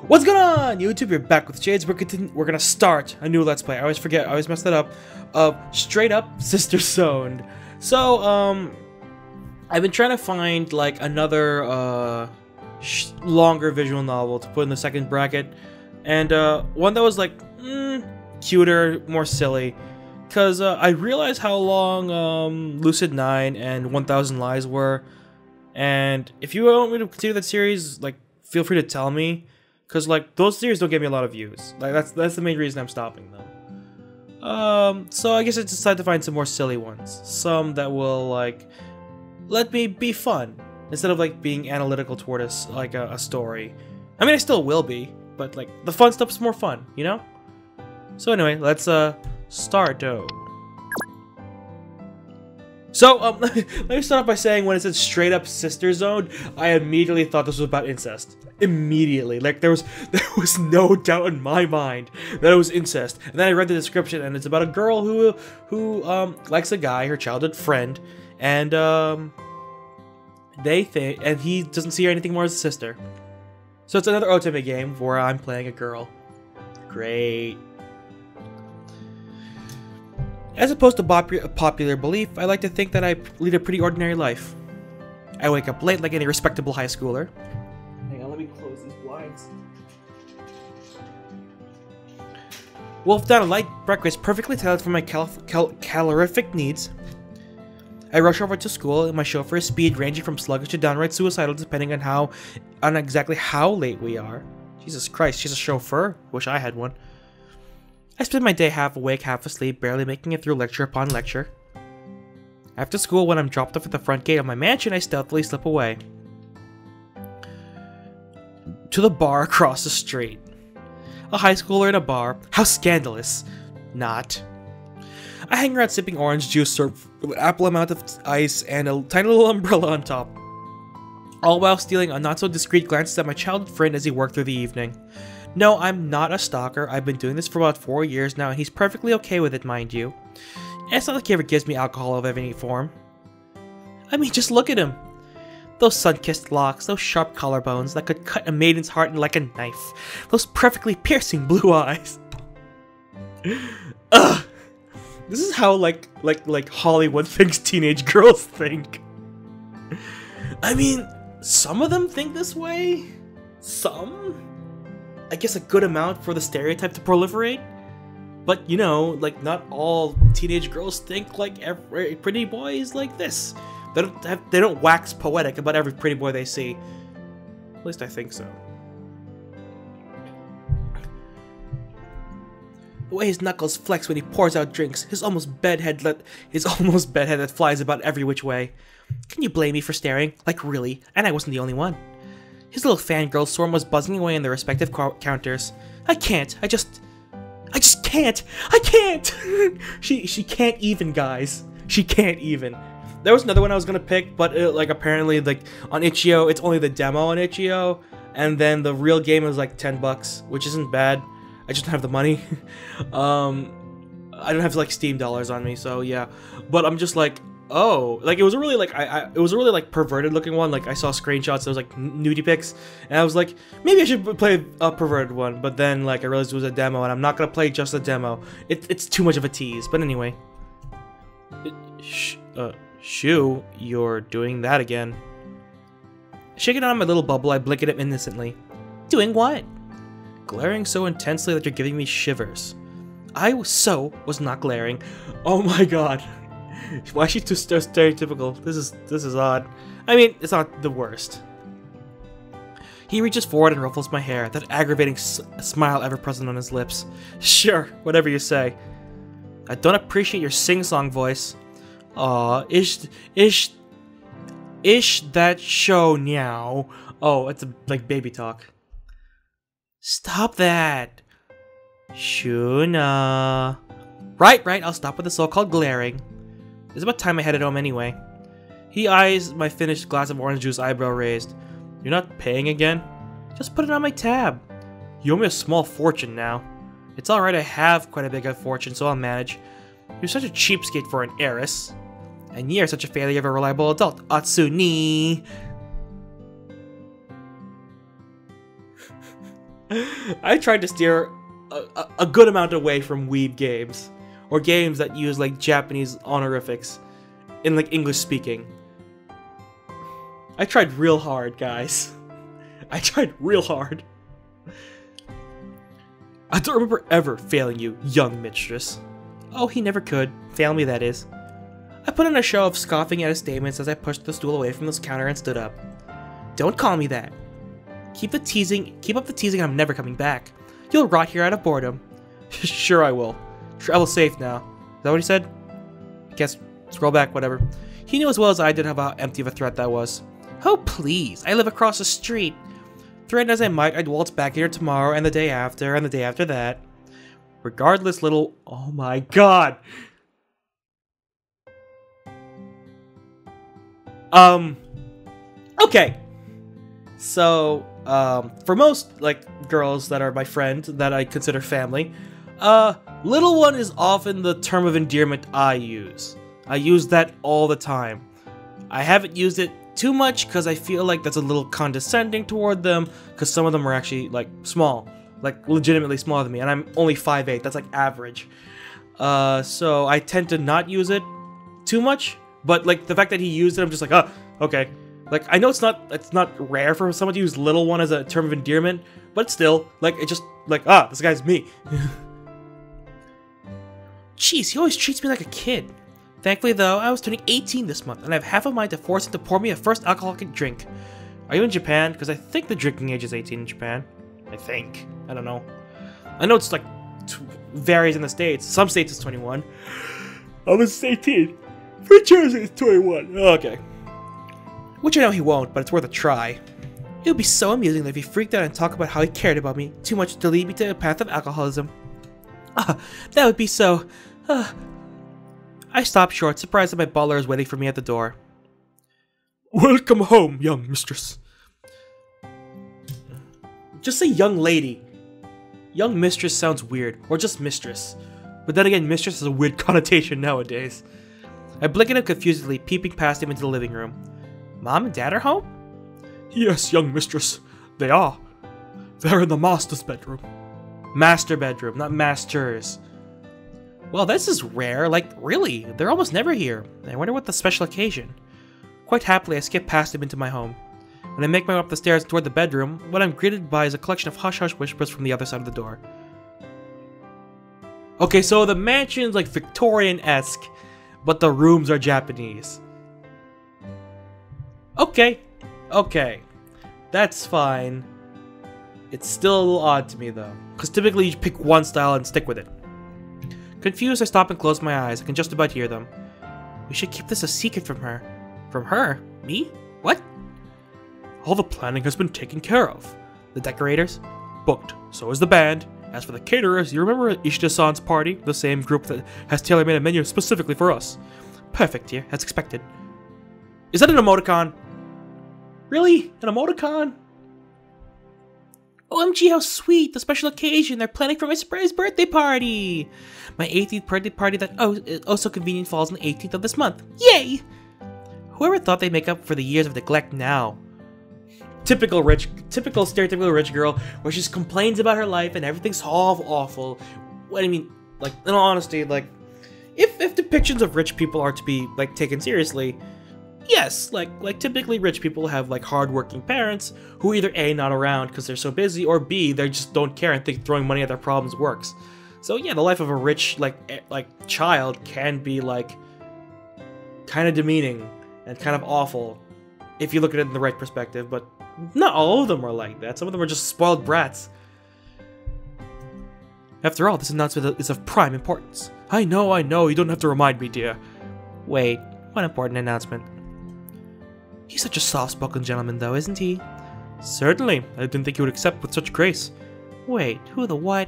What's going on, YouTube? You're back with Shades. We're gonna start a new Let's Play. I always forget. I always mess that up. Of Straight Up Sister Zoned. So, I've been trying to find like another longer visual novel to put in the second bracket, and one that was like cuter, more silly. Cause I realized how long Lucid 9 and 1000 Lies were, and if you want me to continue that series, like feel free to tell me. Cause like those series don't get me a lot of views. Like that's the main reason I'm stopping them. So I guess I decided to find some more silly ones. Some that will like let me be fun instead of like being analytical toward us like a story. I mean I still will be, but like the fun stuff's more fun, you know? So anyway, let's start though. So, let me start off by saying when it said Straight Up Sister Zoned, I immediately thought this was about incest. Immediately. Like, there was no doubt in my mind that it was incest. And then I read the description, and it's about a girl who likes a guy, her childhood friend, and, and he doesn't see her anything more as a sister. So it's another Otome game where I'm playing a girl. Great. As opposed to popular belief, I like to think that I lead a pretty ordinary life. I wake up late like any respectable high schooler. Hang on, let me close these blinds. Wolf down a light breakfast perfectly tailored for my calorific needs. I rush over to school in my chauffeur's speed ranging from sluggish to downright suicidal depending on exactly how late we are. Jesus Christ, she's a chauffeur. Wish I had one. I spend my day half awake, half asleep, barely making it through lecture upon lecture. After school, when I'm dropped off at the front gate of my mansion, I stealthily slip away to the bar across the street. A high schooler in a bar. How scandalous. Not. I hang around sipping orange juice served with an ample amount of ice and a tiny little umbrella on top. All while stealing a not-so-discreet glances at my childhood friend as he worked through the evening. No, I'm not a stalker. I've been doing this for about 4 years now, and he's perfectly okay with it, mind you. And it's not like he ever gives me alcohol of any form. I mean, just look at him. Those sun-kissed locks, those sharp collarbones that could cut a maiden's heart like a knife. Those perfectly piercing blue eyes. Ugh. This is how, like Hollywood thinks teenage girls think. I mean, some of them think this way. Some? I guess a good amount for the stereotype to proliferate, but you know, like not all teenage girls think like every pretty boy is like this. They don't wax poetic about every pretty boy they see. At least I think so. The way his knuckles flex when he pours out drinks, his almost bedhead that flies about every which way. Can you blame me for staring? Like really? And I wasn't the only one. His little fangirl swarm was buzzing away in their respective counters. I can't. I just can't. I can't. She can't even, guys. She can't even. There was another one I was gonna pick, but like apparently like on Itch.io, it's only the demo on Itch.io, and then the real game is like $10, which isn't bad. I just don't have the money. I don't have like Steam dollars on me, so yeah. But I'm just like, oh, like it was a really like it was a really like perverted looking one. Like I saw screenshots, there was like nudie pics, and I was like, maybe I should play a perverted one. But then like I realized it was a demo, and I'm not gonna play just a demo. It's too much of a tease. But anyway, Shoo, you're doing that again. Shaking on my little bubble, I blink at him innocently. Doing what? Glaring so intensely that you're giving me shivers. I was not glaring. Oh my god. Why is she too stereotypical? This is odd. I mean, it's not the worst. He reaches forward and ruffles my hair, that aggravating smile ever present on his lips. Sure, whatever you say. I don't appreciate your sing-song voice. Aw, ish that show now. Oh, it's like baby talk. Stop that. Shuna. Right, I'll stop with the so-called glaring. It's about time I headed home anyway. He eyes my finished glass of orange juice, eyebrow raised. You're not paying again? Just put it on my tab. You owe me a small fortune now. It's alright, I have quite a big fortune, so I'll manage. You're such a cheapskate for an heiress. And you're such a failure of a reliable adult, Atsuni. I tried to steer a good amount away from weed games. Or games that use like Japanese honorifics in like English speaking. I tried real hard, guys. I tried real hard. I don't remember ever failing you, young mistress. Oh, he never could. Fail me, that is. I put on a show of scoffing at his statements as I pushed the stool away from this counter and stood up. Don't call me that. Keep up the teasing, I'm never coming back. You'll rot here out of boredom. Sure I will. Travel safe now. Is that what he said? I guess, scroll back, whatever. He knew as well as I did how empty of a threat that was. Oh please, I live across the street. Threaten as I might, I'd waltz back here tomorrow and the day after and the day after that. Regardless, little... Oh my god! Okay. So, for most, like, girls that are my friend, that I consider family, little one is often the term of endearment I use. I use that all the time. I haven't used it too much because I feel like that's a little condescending toward them, because some of them are actually, like, small. Like, legitimately smaller than me, and I'm only 5'8", that's, like, average. So I tend to not use it too much, but, like, the fact that he used it, I'm just like, oh, okay. Like, I know it's not rare for someone to use little one as a term of endearment, but still, like, it just, like, ah, this guy's me. Jeez, he always treats me like a kid. Thankfully, though, I was turning 18 this month, and I have half a mind to force him to pour me a first alcoholic drink. Are you in Japan? Because I think the drinking age is 18 in Japan. I think. I don't know. I know it's, like, varies in the States. Some states it's 21. I was 18. For Jersey, it's 21. Okay. Which I know he won't, but it's worth a try. It would be so amusing if he freaked out and talked about how he cared about me too much to lead me to a path of alcoholism. That would be so... I stopped short, surprised that my butler is waiting for me at the door. Welcome home, young mistress. Just say young lady. Young mistress sounds weird, or just mistress. But then again, mistress has a weird connotation nowadays. I blinked at him confusedly, peeping past him into the living room. Mom and Dad are home? Yes, young mistress. They are. They're in the master's bedroom. Master bedroom, not masters. Well, this is rare. Like, really? They're almost never here. I wonder what the special occasion. Quite happily, I skip past him into my home. When I make my way up the stairs toward the bedroom, what I'm greeted by is a collection of hush-hush whispers from the other side of the door. Okay, so the mansion's like Victorian-esque, but the rooms are Japanese. Okay. Okay. That's fine. It's still a little odd to me, though. Because typically you pick one style and stick with it. Confused, I stop and close my eyes. I can just about hear them. We should keep this a secret from her. From her? Me? What? All the planning has been taken care of. The decorators? Booked. So is the band. As for the caterers, you remember Ishida-san's party? The same group that has tailor-made a menu specifically for us. Perfect, dear. As expected. Is that an emoticon? Really? An emoticon? OMG, how sweet! The special occasion! They're planning for my surprise birthday party! My 18th birthday party that so convenient falls on the 18th of this month. Yay! Whoever thought they'd make up for the years of neglect now? Typical stereotypical rich girl, where she just complains about her life and everything's all awful. What I mean, like, in all honesty, like, if depictions of rich people are to be, like, taken seriously, yes, like typically rich people have, like, hardworking parents who either A, not around because they're so busy, or B, they just don't care and think throwing money at their problems works. So yeah, the life of a rich, like child can be, like, kind of demeaning and kind of awful if you look at it in the right perspective, but not all of them are like that. Some of them are just spoiled brats. After all, this announcement is of prime importance. I know, you don't have to remind me, dear. Wait, what important announcement? He's such a soft-spoken gentleman, though, isn't he? Certainly. I didn't think he would accept with such grace. Wait, who the what?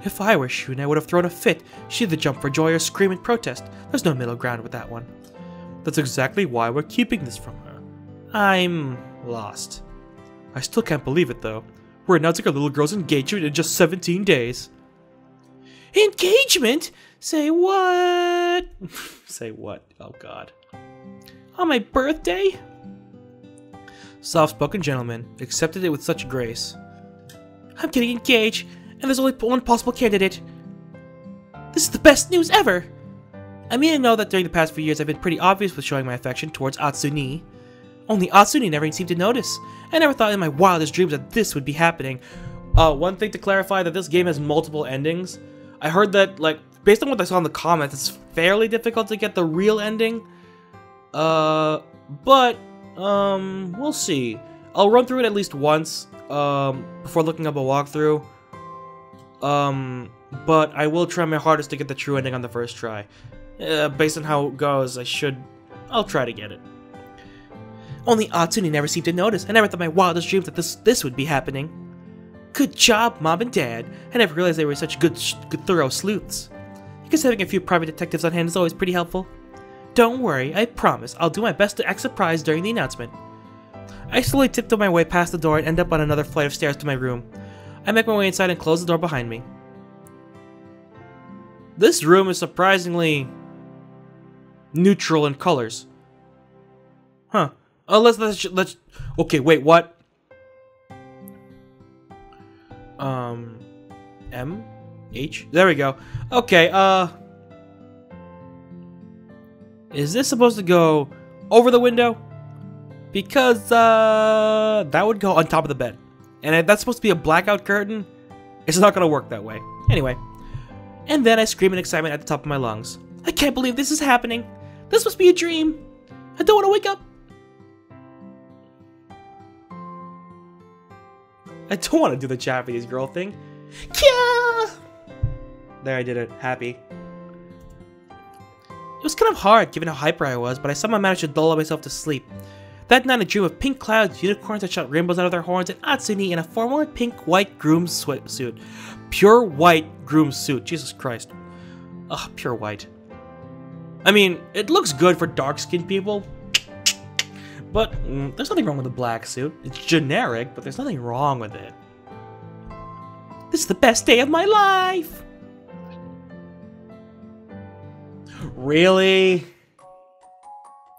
If I were Shun, I would have thrown a fit. She'd either jump for joy or scream in protest. There's no middle ground with that one. That's exactly why we're keeping this from her. I'm lost. I still can't believe it, though. We're announcing our little girl's engagement in just 17 days. Engagement? Say what? Say what? Oh, God. On my birthday? Soft-spoken gentleman accepted it with such grace. I'm getting engaged, and there's only one possible candidate. This is the best news ever! I mean, I know that during the past few years I've been pretty obvious with showing my affection towards Atsuni. Only Atsuni never seemed to notice. I never thought in my wildest dreams that this would be happening. One thing to clarify, that this game has multiple endings. I heard that, like, based on what I saw in the comments, it's fairly difficult to get the real ending. We'll see. I'll run through it at least once, before looking up a walkthrough. But I will try my hardest to get the true ending on the first try. Based on how it goes, I'll try to get it. Only Atsuni never seemed to notice. I never thought in my wildest dreams that this would be happening. Good job, Mom and Dad. I never realized they were such good thorough sleuths. I guess having a few private detectives on hand is always pretty helpful. Don't worry, I promise. I'll do my best to act surprised during the announcement. I slowly tiptoe my way past the door and end up on another flight of stairs to my room. I make my way inside and close the door behind me. This room is surprisingly neutral in colors. Huh. Let's okay, wait, what? M? H? There we go. Okay, is this supposed to go over the window? Because, that would go on top of the bed. And if that's supposed to be a blackout curtain, it's not gonna work that way. Anyway. And then I scream in excitement at the top of my lungs. I can't believe this is happening! This must be a dream! I don't want to wake up! I don't want to do the Japanese girl thing. Kya! There, I did it. Happy. It was kind of hard, given how hyper I was, but I somehow managed to dull myself to sleep. That night I dreamed of pink clouds, unicorns that shot rainbows out of their horns, and Atsuni in a formal pink-white groom's suit. Pure white groom's suit. Jesus Christ. Ugh, pure white. I mean, it looks good for dark-skinned people, but there's nothing wrong with the black suit. It's generic, but there's nothing wrong with it. This is the best day of my life! Really?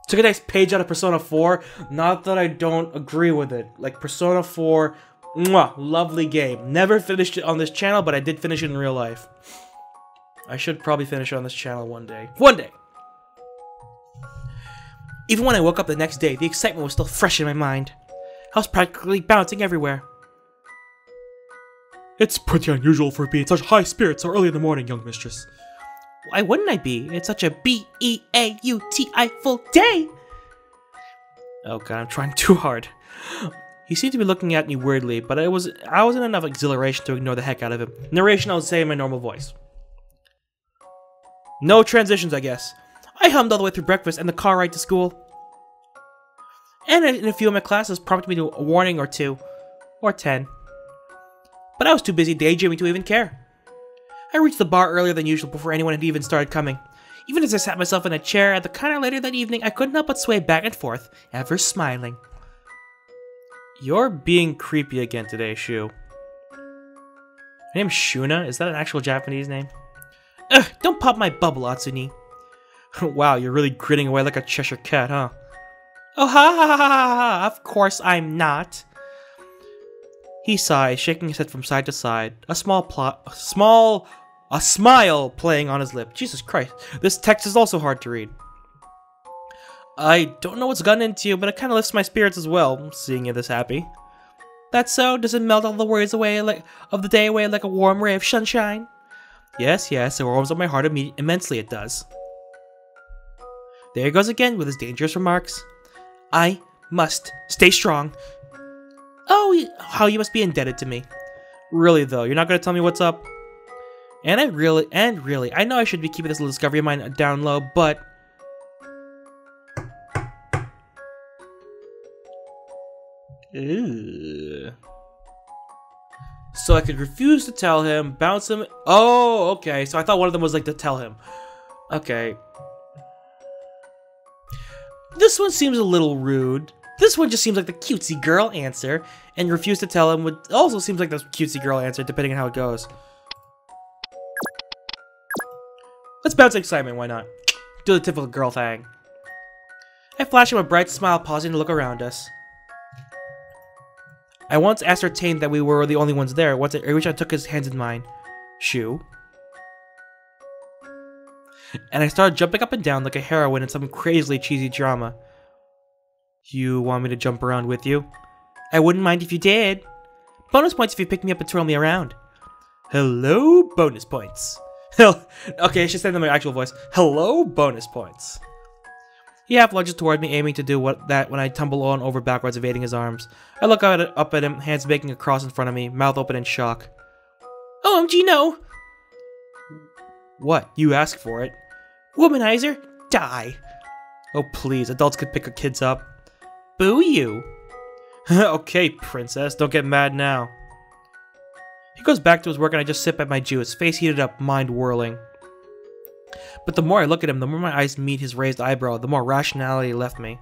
Took a nice page out of Persona 4. Not that I don't agree with it. Like, Persona 4, mwah, lovely game. Never finished it on this channel, but I did finish it in real life. I should probably finish it on this channel one day. One day! Even when I woke up the next day, the excitement was still fresh in my mind. I was practically bouncing everywhere. It's pretty unusual for being such high spirits so early in the morning, young mistress. Why wouldn't I be? It's such a B-E-A-U-T-I full day! Oh god, I'm trying too hard. He seemed to be looking at me weirdly, but I wasn't enough exhilaration to ignore the heck out of him. Narration I'll say in my normal voice. No transitions, I guess. I hummed all the way through breakfast and the car ride to school. And in a few of my classes prompted me to a warning or 2. Or 10. But I was too busy daydreaming to even care. I reached the bar earlier than usual before anyone had even started coming. Even as I sat myself in a chair at the counter later that evening, I couldn't help but sway back and forth, ever smiling. You're being creepy again today, Shu. Her name's Shuna? Is that an actual Japanese name? Ugh, don't pop my bubble, Atsuni. Wow, you're really grinning away like a Cheshire cat, huh? Oh, ha ha ha ha ha! Of course I'm not. He sighed, shaking his head from side to side. A smile playing on his lip. Jesus Christ, this text is also hard to read. I don't know what's gotten into you, but it kind of lifts my spirits as well, seeing you this happy. That's so? Does it melt all the worries away of the day away like a warm ray of sunshine? Yes, yes, it warms up my heart immensely, it does. There he goes again with his dangerous remarks. I must stay strong. Oh, how you must be indebted to me. Really though, you're not gonna tell me what's up? And really, I know I should be keeping this little discovery of mine down low, but... Ew. So I could refuse to tell him, bounce him... Oh, okay, so I thought one of them was like to tell him. Okay. This one seems a little rude. This one just seems like the cutesy girl answer, and refuse to tell him would also seems like the cutesy girl answer, depending on how it goes. Let's bounce excitement, why not? Do the typical girl thing. I flash him a bright smile, pausing to look around us. I once ascertained that we were the only ones there. Once I wish I took his hands in mine. Shoo. And I started jumping up and down like a heroine in some crazily cheesy drama. You want me to jump around with you? I wouldn't mind if you did. Bonus points if you pick me up and twirl me around. Hello, bonus points. Okay, I should say that in my actual voice. Hello, bonus points. He half lunges toward me, aiming to do that when I tumble on over backwards, evading his arms. I look up at him, hands making a cross in front of me, mouth open in shock. OMG, no! What? You asked for it. Womanizer, die! Oh please, adults could pick kids up. Boo you! Okay, princess, don't get mad now. He goes back to his work and I just sip at my juice, face heated up, mind whirling. But the more I look at him, the more my eyes meet his raised eyebrow, the more rationality left me.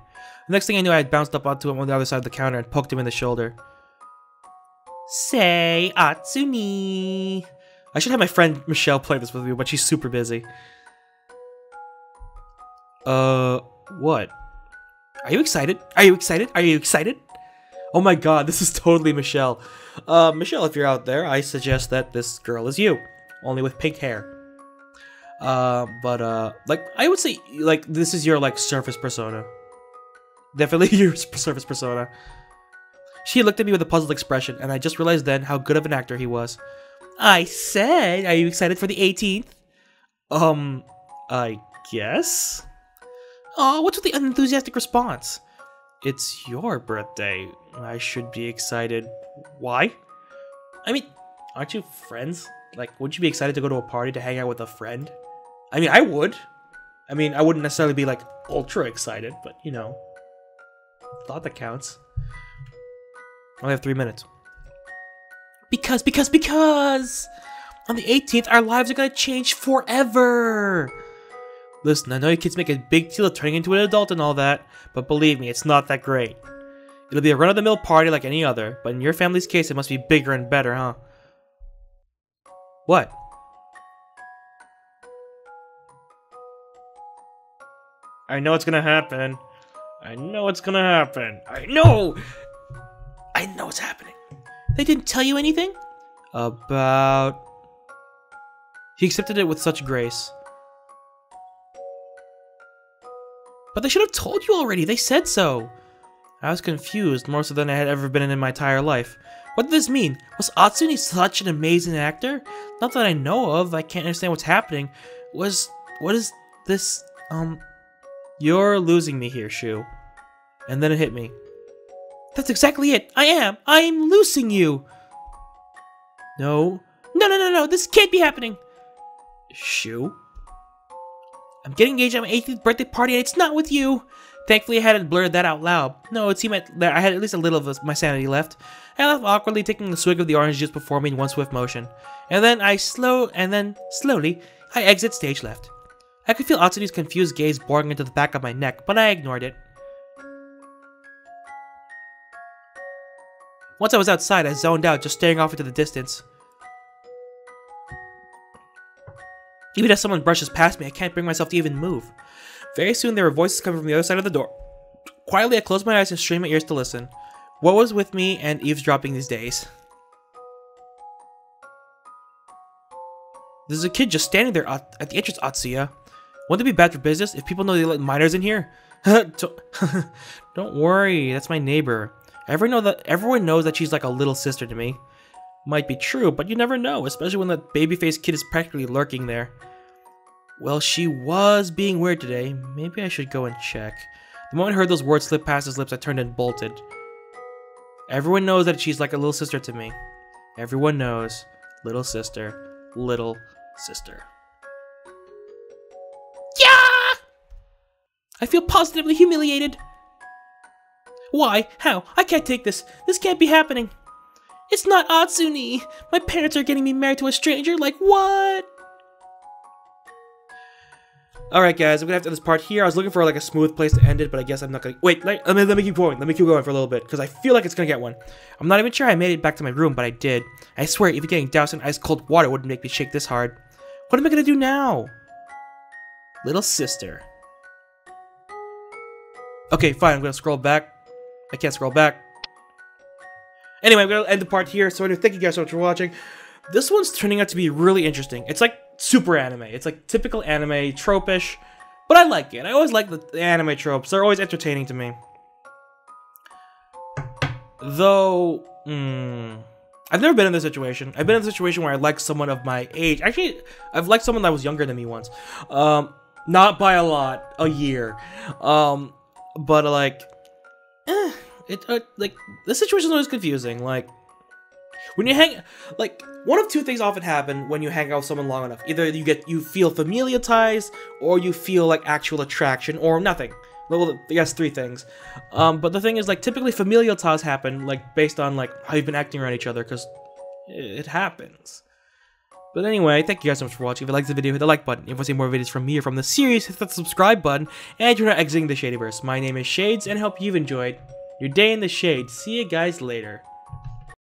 The next thing I knew, I had bounced up onto him on the other side of the counter and poked him in the shoulder. Say, Atsuni. I should have my friend Michelle play this with me, but she's super busy. What? Are you excited? Are you excited? Are you excited? Oh my god, this is totally Michelle. Michelle, if you're out there, I suggest that this girl is you. Only with pink hair. Like, I would say, like, this is your, like, surface persona. Definitely your surface persona. She looked at me with a puzzled expression, and I just realized then how good of an actor he was. I said, are you excited for the 18th? I guess? Oh, what's with the unenthusiastic response? It's your birthday. I should be excited. Why? I mean, aren't you friends? Like, wouldn't you be excited to go to a party to hang out with a friend? I mean, I would. I mean, I wouldn't necessarily be, like, ultra excited, but, you know. Thought that counts. I only have 3 minutes. Because! On the 18th, our lives are gonna change forever! Listen, I know you kids make a big deal of turning into an adult and all that, but believe me, it's not that great. It'll be a run-of-the-mill party like any other, but in your family's case, it must be bigger and better, huh? What? I know it's gonna happen. I know it's gonna happen. I know what's happening. They didn't tell you anything? About... He accepted it with such grace. But they should have told you already. They said so. I was confused, more so than I had ever been in my entire life. What did this mean? Was Atsuni such an amazing actor? Not that I know of. I can't understand what's happening. What is this? You're losing me here, Shu. And then it hit me. That's exactly it. I am losing you. No. No. This can't be happening. Shu? I'm getting engaged at my 18th birthday party and it's not with you. Thankfully, I hadn't blurted that out loud. No, it seemed that I had at least a little of my sanity left. I left awkwardly, taking a swig of the orange juice before me in one swift motion. And then slowly, I exit stage left. I could feel Atsuni's confused gaze boring into the back of my neck, but I ignored it. Once I was outside, I zoned out, just staring off into the distance. Even as someone brushes past me, I can't bring myself to even move. Very soon, there were voices coming from the other side of the door. Quietly, I closed my eyes and strained my ears to listen. What was with me and eavesdropping these days? There's a kid just standing there at the entrance, Atsuya. Wouldn't it be bad for business if people know they let minors in here? Don't worry, that's my neighbor. Everyone knows that she's like a little sister to me. Might be true, but you never know, especially when that baby-faced kid is practically lurking there. Well, she was being weird today. Maybe I should go and check. The moment I heard those words slip past his lips, I turned and bolted. Everyone knows that she's like a little sister to me. Everyone knows. Little sister. Little sister. Yeah! I feel positively humiliated. Why? How? I can't take this. This can't be happening. It's not Atsuni. My parents are getting me married to a stranger. Like, what? Alright guys, I'm gonna have to end this part here. I was looking for like a smooth place to end it, but I guess I'm not gonna... Wait, let me keep going. Let me keep going for a little bit, because I feel like it's gonna get one. I'm not even sure I made it back to my room, but I did. I swear, even getting doused in ice cold water wouldn't make me shake this hard. What am I gonna do now? Little sister. Okay, fine, I'm gonna scroll back. I can't scroll back. Anyway, I'm gonna end the part here. So anyway, thank you guys so much for watching. This one's turning out to be really interesting. It's like super anime. It's like typical anime, trope-ish, but I like it. I always like the anime tropes. They're always entertaining to me. Though, I've never been in this situation. I've been in a situation where I like someone of my age. Actually, I've liked someone that was younger than me once. Not by a lot, a year. But like, like, this situation is always confusing. Like, when you hang, like, one of two things often happen when you hang out with someone long enough. Either you feel familial ties, or you feel like actual attraction, or nothing. Well, I guess 3 things. But the thing is, like, typically familial ties happen, like, based on, like, how you've been acting around each other, because it happens. But anyway, thank you guys so much for watching. If you liked the video, hit the like button. If you want to see more videos from me or from the series, hit that subscribe button. And you're not exiting the Shadyverse. My name is Shades, and I hope you've enjoyed your day in the shade. See you guys later.